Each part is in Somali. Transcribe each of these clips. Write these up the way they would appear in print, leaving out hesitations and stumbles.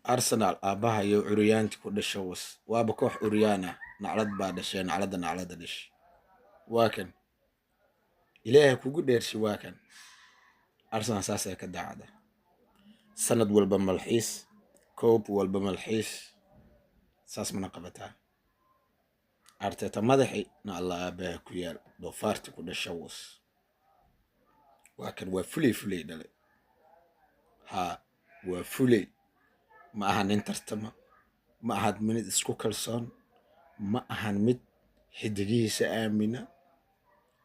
أرسنال أباها يو عريانتي كل شوس وابكوح عريانة نعرض بعد شيء نعرض دش واكن إلهي كوجود ديرشي واكن أرسنال أساسا كدعادة سند والبملحيس كوب والبملحيس ساس منقبتها أرتيتا مدحي نا الله أباه كويال دو فارتي كل شوس واكن وفلي دلي ها وفلي ما أهان انترتما ما أهان من اسكو كالسون ما أهان مد حدقيسة آمنة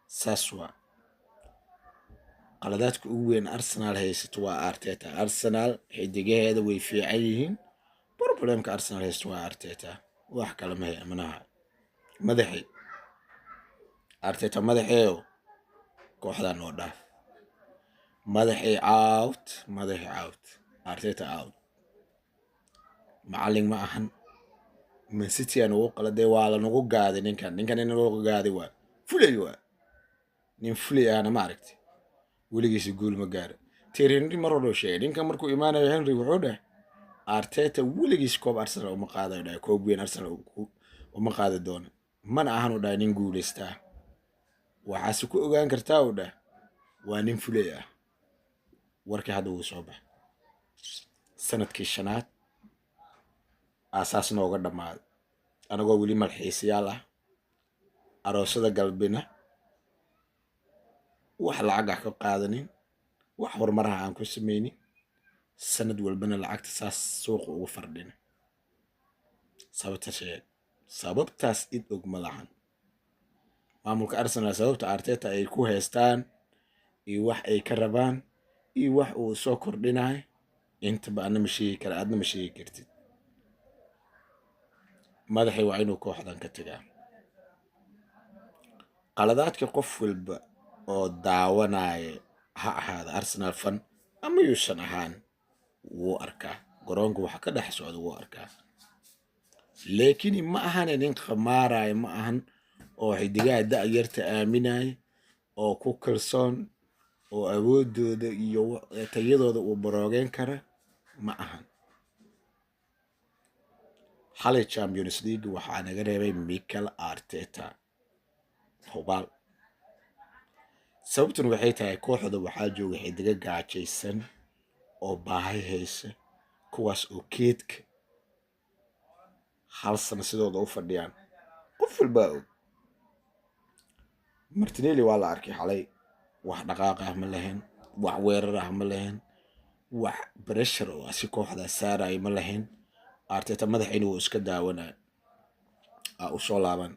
ساسوا قلداتك وين أرسنال هيست وأرتيتا أرسنال حدقيه هذا ويفي عيهن بروبلمك أرسنال هيست وأرتيتا وحكى لما هي منها مدحي أرتيتا مدحي كوحدا نودا مدحي اوت أرتيتا اوت معلم ما أهن من سيتي أنا وقلا دي والا نقو قادي نين كان نقو قادي وا فلي نين فلي أنا ماركتي وليس يقول مقارب تيرينري مرة شيء نين كان مركو إيمانا هنري وعوده أرتيتا وليس كوب أرسنال وما قاده دا كوب وين أرسنال وما قاده دون من أهانو دا نين قولستا وحاسكو أغان كرتاو دا وانين فلي warkii hadda wuu soo baxay sanadkii shanaad aasaas nooga dhammaaday anagoo weli malxiisayaal ah aroosada galbina wax lacag ah ka qaadanin wax horumaraha aan ku samaynin sanad walbana lacagta saas suuqa ugu fardhina sababtaas id og ma lahan maamulka Arsenal sababta Arteta ay ku haystaan iyo wax ay ka rabaan iyo wax uu soo kordhinayo inta ba ana mashii kara adna mashii kartid madaxay waa inuu kooxdan ka tagaa qaladaadka qof walba oo daawanaya ha ahaada Arsenal fan ama yuusan ahaan wuu arkaa garoonka waxa ka dhex socda wuu arkaa laakiin ma ahan nin khamaarayo ma ahan oo xidigaha da'yarta aaminaya oo ku kalsoon oo awoodooda iyo tayadooda uu baroogeyn kara ma ahan xalay Champions League waxaa naga reebay Mikel Arteta hubaal sababtuna waxay tahay kooxda waxaa jooga xidiga gaajaysan oo baahi haysa kuwaas oo keedka hal sano sidooda u fadhiyaan qof walba og Martinelli waa la arkay xalay wax dhaqaaq ah ma lahayn wax weerar ah ma lahayn wax pressure oo si kooxda saaray ma lahayn Arteta madaxiina wuu iska daawanaa u soo laaban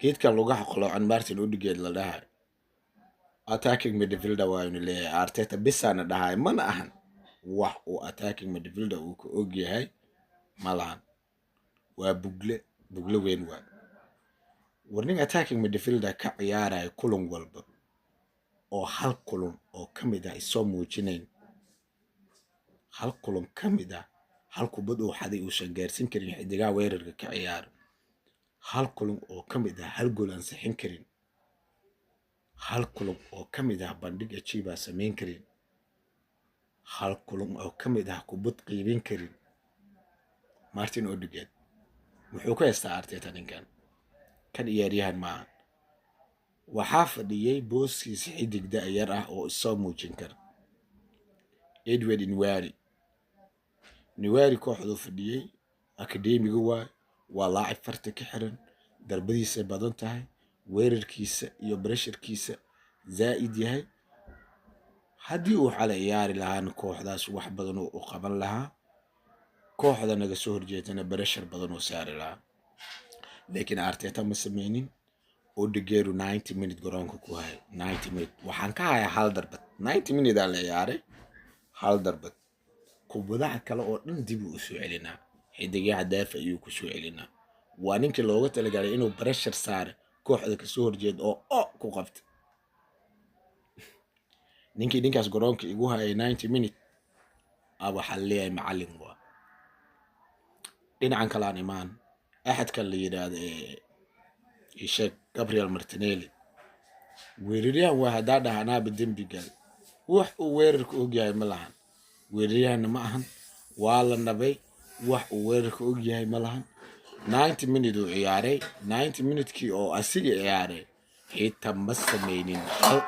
geedkan lugaha qolocan Martin Odegaard la dhahay attacking midfielder waa inuu leeyahay Arteta bisana dhahay mana ahan wax uu attacking midfielder uu ka og yahay ma lahan waa bugle weyn waa warning attacking midfielder ka ciyaaraya kulan walba oo hal kulan oo kamid ah isoo muujinayn hal kulan kamid ah hal kubad oo xaday uu shan gaarsin karin xidigaha weerarka ka ciyaar hal kulan oo kamid ah hal gool aan saxin karin hal kulan oo kamid ah bandhig ajiiba sameyn karin hal kulan oo kamid ah kubad qiibin karin Martin Odegaard wuxuu ka haystaa Arteta ninkan kan ciyaaryahan ma waxaa fadhiyay booskiisa xidig da'yar ah oo isoo muujin kara Edward Nwari kooxdu fadhiyay akademiga waa laacib farta ka xiran darbadiisa badan tahay weerarkiisa iyo pressurekiisa zaid yahay haddii uu xalay ciyaari lahaan kooxdaas wax badan oo u qaban lahaa kooxda naga soo horjeedana pressure badan oo saari lahaa laakiin Arteta ma sameynin Odegaard 90 minute garoonka ku hay 90 minute waxaan ka hayaa hal darbad 90 minute aan la ciyaaray hal darbad kubadaha kale oo dhan dib u soo celinaa xidigaha daafa ayuu ku soo celinaa waa ninkii looga talagalay inuu pressure saaro kooxda ka soo horjeed oo ku qabta ninkii ninkaas garoonka igu hayay 90 minute waxa leeyahay macallin waa dhinacan kale aan imaan axadka la yiraahdo Sheikh Gabriel Martinelli weeraryahan waa hadaa dhahanaa bidembi gal wax uu weerarka og yahay ma lahan weeraryahan ma ahan waa la nabay wax uu weerarka og yahay ma lahan 90 minute uu ciyaaray 90 minutekii oo asiga ciyaaray xitaa ma sameynin hal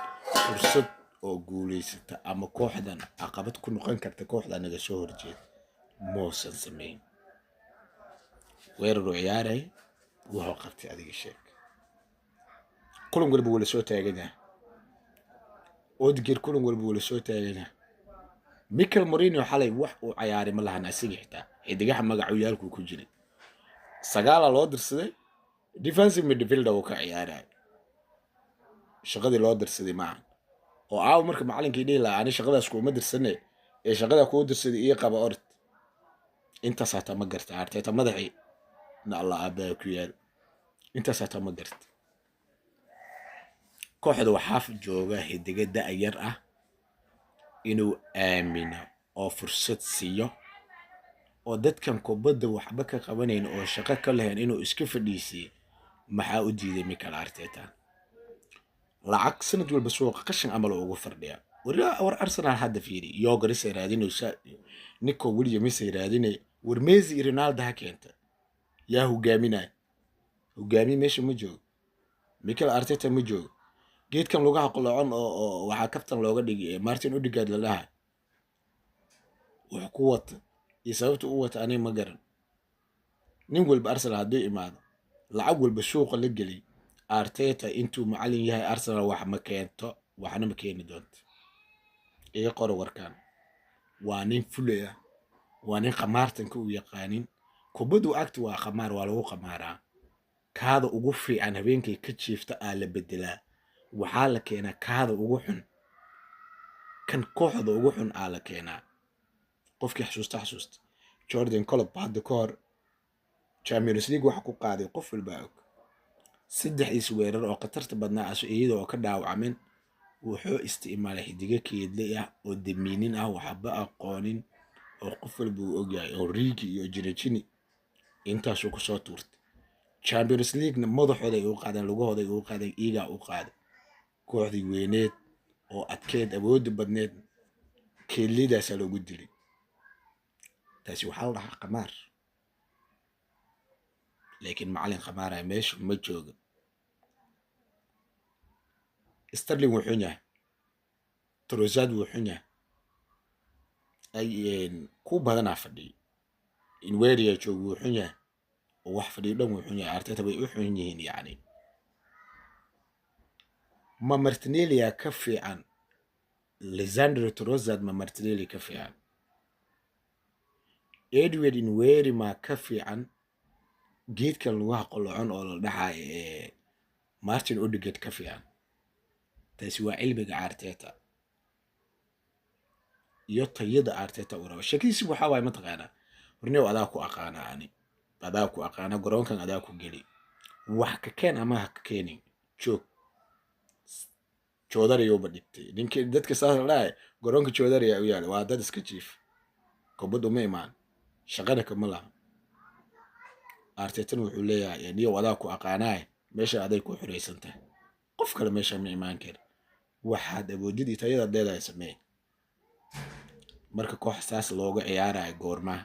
fursad oo guulaysata ama kooxdan caqabad ku noqon karta kooxda naga soo horjeeda moosan sameyn weerar uu ciyaaray wuxuu qabtay adiga sheeg kulan walba wala soo taaganaa Odegaard kulan walba wala soo taaganaa Mikel Merino xalay wax uu ciyaaray ma lahan asiga xitaa xidigaha magacuyaalku ku jiray sagaala loo dirsaday defensive midfielder uu ka ciyaaray shaqadii loo dirsaday maahan oo aaw marka macallinkii dhihi lahaa ani shaqadaas kuma dirsanay ee shaqada ku dirsaday iyo qaba ord intaas hata ma garta Arteta madaxii na Allah abaa ku yaal intaas hata ma garta kooxda waxaa jooga xidiga da'yar ah inuu aamino oo fursad siiyo oo dadkan kubadda waxba ka qabanayn oo shaqo ka lahayn inuu iska fadhiisiyo maxaa u diiday Mikel Arteta lacag sanad walba suuqa qashin amal ugu fardhiya war Arsenal hadda fiiri Yokeres ay raadinaysa Nico Williams ay raadinay war Messi iyo Ronaldo ha keenta yaa hogaami meesha ma joogo Mikel Arteta ma joogo geedkan lugaha qoloocon oo waxaa kaftan looga dhigay Martin Odegaard la dhahay wax ku wata iyo sababta u wata anay ma garan nin walba Arsenal hadduu imaado lacag walba suuqa la gelay Arteta intuu macallin yahay Arsenal wax ma keento waxna ma keeni doonto ee qoro warkaan waa nin fulaya waa nin qamaartanka u yaqaanin kubaddu agti waa qamaar waa lagu qamaaraa kaada ugu fiican habeenkay ka jiifta aa la bedelaa waxaa la keenaa kaada ugu xun kan kooxda ugu xun aa la keenaa qofkii xasuusta Jordan Klopp hadda ka hor Champions League waxa ku qaaday qof walba og saddex weerar oo qatarta badnaa iyadoo ka dhaawacmeen wuxuu isticmaalay xidiga keedle ah oo damiinin ah waxba aqoonin oo qof walba uu ogyahay oo Origi iyo Giroud intaas uu ku soo tuurtay Champions League madaxooda ay u qaadeen lugahooda ay u qaadeen iiga u qaaday kooxdii weyneed oo adkeed awood badneed keelidaas loogu dilay taasi waxaa la dhahaa qamaar laakiin macallin qamaar ah meesha ma joogo Sterling wuxuu yahay Trossard wuxuu yahay ay ku badanaa fadhiyo in weeriya joogo wuxuu yahay oo wax fadhiyo dhan wuxuu yahay Arteta way u xun yihiin yani ma Martinelli ka fiican Lisandro Trossard ma Martinelli ka fiican Edward Inweri ma ka fiican geedkan lugaha qoloocon oo la dhaxay Martin Odegaard ka fiican taasi waa cilmiga Arteta iyo tayada Arteta u rabo shakiisi waxa waay mataqaana warneew adaa ku aqaana garoonkan adaa ku geli wax ka keen ama ha ka keenin joog joodariyo badhigtay ninkii dadka saas laay garoonka joodariya u yaal waa dad iska jiif kubaddu ma imaan shaqada kama laha Arteta wuxuu leeyahay niyo adaa ku aqaanaay meesha aday ku xireysantahay qof kale meesha ma imaan karo waxaad awoodid tayada deeday samee marka koox saas looga ciyaarayo goorma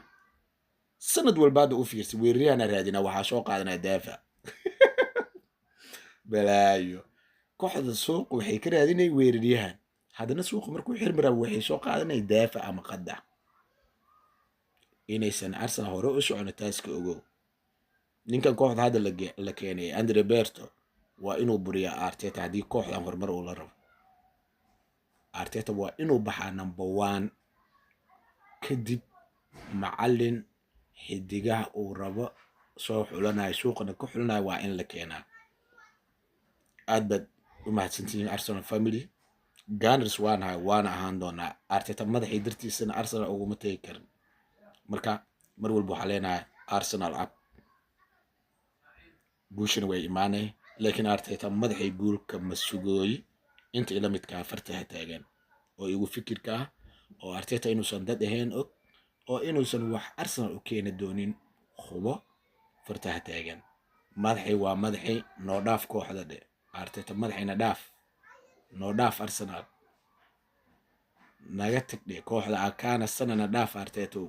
sanad walba u fiirsi weeraryahan raadina waxa soo qaadanaa daafac balaayo kooxda suuq waxay ka raadinay weeraryahan haddana suuq markuu xirmira waxay soo qaadanay daafac ama qadac inaysan Arsenal hore u socon taaska ogow ninkan kooxda hadda la keenay Andre Berto waa inuu buriyaa Arteta haddii kooxdan horumar uu la rabo Arteta waa inuu baxaa number 1 kadib macallin xidigaha uu rabo soo xulanayo suuqna ku xulanayo waa in la keenaa aad bad u mahadsantihiin Arsenal family Gunners waana ahaan doonaa Arteta madaxii dartiisana Arsenal uguma tagi karin marka mar walba waxaa leenahay Arsenal up guushana way imaanay laakiin Arteta madaxii guulka ma sugooy inta ila midka fartaha taagan oo igu fikirka ah oo Arteta inuusan dad ahayn oo inuusan wax Arsenal u keeni doonin khubo fartaha taagan madaxii waa madaxii noo dhaaf kooxda dhe Arteta madaxiina dhaaf noo dhaaf Arsenal naga tagdhe kooxda akaana sanana dhaaf Arteta